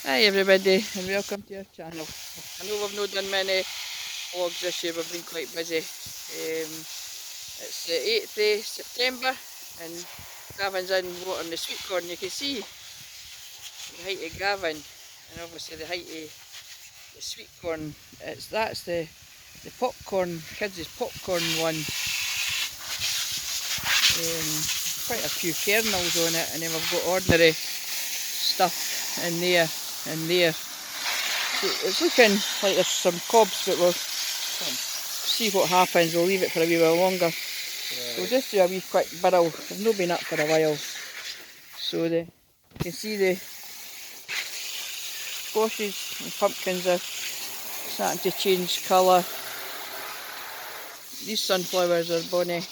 Hi everybody and welcome to our channel. I know we've not done many vlogs this year, we've been quite busy. It's the 8th of September and Gavin's in watering the sweet corn. You can see the height of Gavin and obviously the height of the sweet corn. That's the popcorn, kids' popcorn one. Quite a few kernels on it, and then we've got ordinary stuff in there and there. So it's looking like there's some cobs, but we'll see what happens. We'll leave it for a wee while longer. We'll just do a wee quick burrow. I've not been up for a while. So you can see the squashes and pumpkins are starting to change colour. These sunflowers are bonny.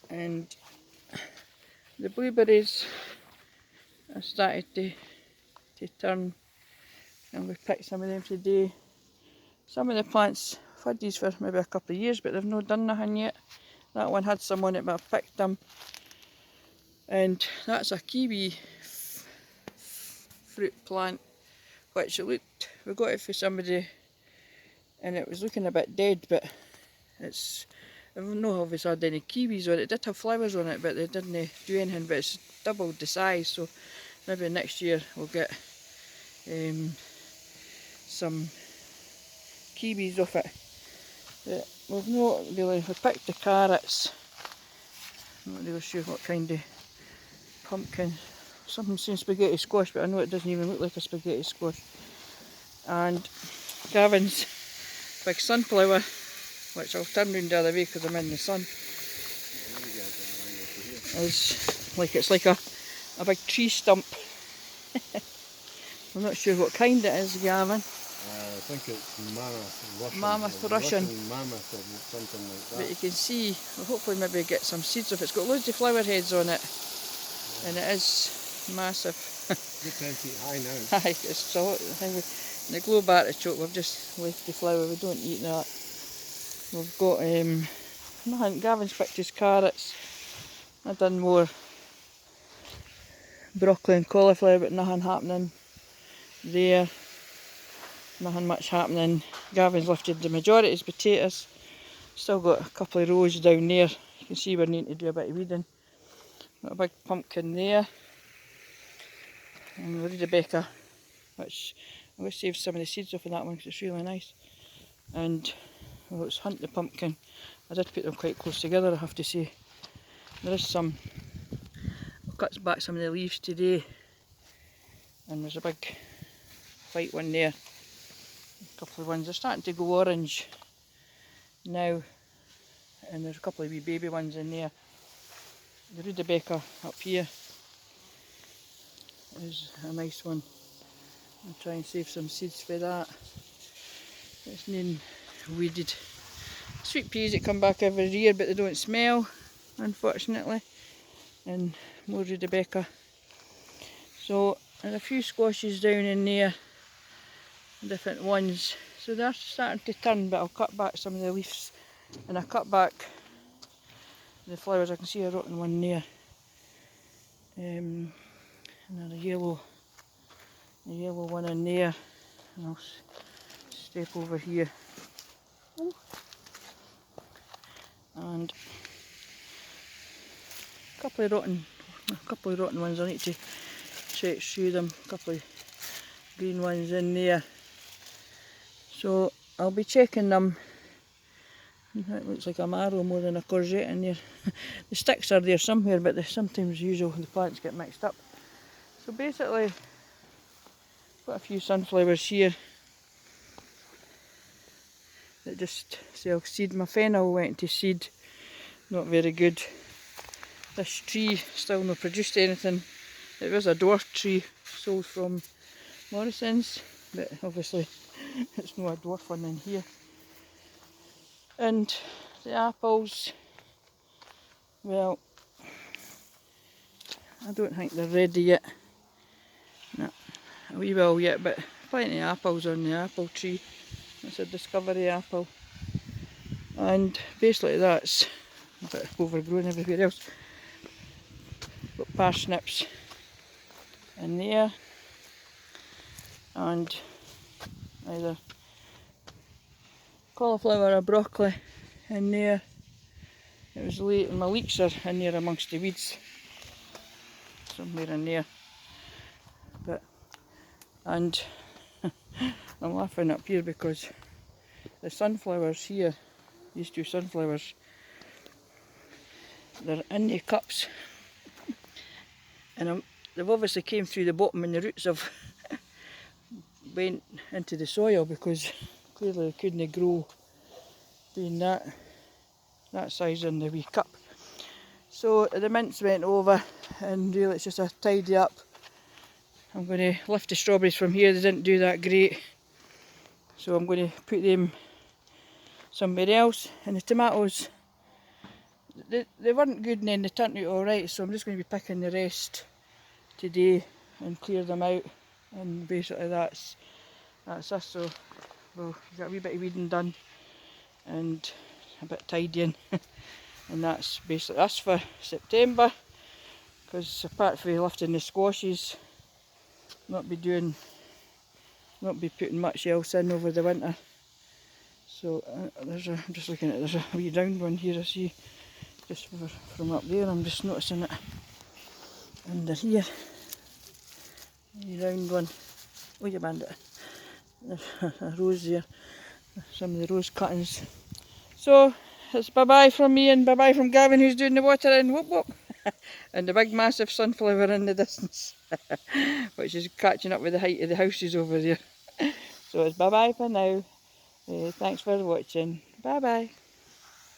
And the blueberries are starting to turn. And we picked some of them today. Some of the plants, I've had these for maybe a couple of years, but they've not done nothing yet. That one had some on it, but I've picked them. And that's a kiwi fruit plant, which it looked, we got it for somebody and it was looking a bit dead, but I've not obviously had any kiwis on it. It did have flowers on it, but they didn't do anything, but it's doubled the size, so maybe next year we'll get some kiwis off it. But we've not really, we picked the carrots. I'm not really sure what kind of pumpkin. Something saying spaghetti squash, but I know it doesn't even look like a spaghetti squash. And Gavin's big sunflower, which I'll turn round the other way because I'm in the sun, is like, it's like a big tree stump. I'm not sure what kind it is, Gavin. I think it's Russian. Russian. Mammoth or something like that. But you can see, we'll hopefully maybe get some seeds off it. It's got loads of flower heads on it, and it is massive. Good time to eat high now. Aye, it's so in the globe artichoke, we've just left the flower, we don't eat that. We've got, nothing, Gavin's picked his carrots. I've done more broccoli and cauliflower, but nothing happening there. Nothing much happening. Gavin's lifted the majority of his potatoes. Still got a couple of rows down there. You can see we're needing to do a bit of weeding. Got a big pumpkin there. And the rutabaga, which I'm going to save some of the seeds off of that one because it's really nice. And well, let's hunt the pumpkin. I did put them quite close together, I have to say. There is some, I've cut back some of the leaves today. And there's a big white one there. A couple of ones, they're starting to go orange now. And there's a couple of wee baby ones in there. The rutabaga up here is a nice one. I'll try and save some seeds for that. It's needing weeded. Sweet peas that come back every year, but they don't smell, unfortunately. And more rutabaga. So there's a few squashes down in there, different ones. So they're starting to turn, but I'll cut back some of the leaves. And I cut back the flowers. I can see a rotten one there. And then a yellow one in there. And I'll step over here. And a couple of rotten ones. I need to check through them. A couple of green ones in there. So I'll be checking them. It looks like a marrow more than a courgette in there. The sticks are there somewhere, but sometimes usual the plants get mixed up. So basically, got a few sunflowers here that just sell seed. My fennel went to seed, not very good. This tree still not produced anything. It was a dwarf tree sold from Morrison's, but obviously it's not a dwarf one in here. And the apples, well, I don't think they're ready yet. No, a wee while yet, but plenty of apples on the apple tree. It's a discovery apple. And basically that's a bit overgrown everywhere else. Got parsnips in there, and either cauliflower or broccoli in there. It was late and my leeks are in there amongst the weeds, somewhere in there. But and I'm laughing up here because the sunflowers here, these two sunflowers, they're in the cups, and they've obviously came through the bottom and the roots have went into the soil because clearly they couldn't grow being that size in the wee cup. So the mints went over, and really it's just a tidy up. I'm going to lift the strawberries from here, they didn't do that great, so I'm going to put them somewhere else. And the tomatoes, they weren't good and then they turned out alright, so I'm just going to be picking the rest today and clear them out, and basically that's us. So we'll get a wee bit of weeding done and a bit tidying and that's basically us for September, because apart from lifting the squashes, not be putting much else in over the winter. So I'm just looking at, there's a wee round one here I see, just from up there, I'm just noticing it under here. Wee round one. Oh, you bandit. There's a rose there, some of the rose cuttings. So it's bye bye from me and bye bye from Gavin, who's doing the watering. Whoop whoop. And the big massive sunflower in the distance, which is catching up with the height of the houses over there. So it's bye bye for now. Thanks for watching. Bye bye.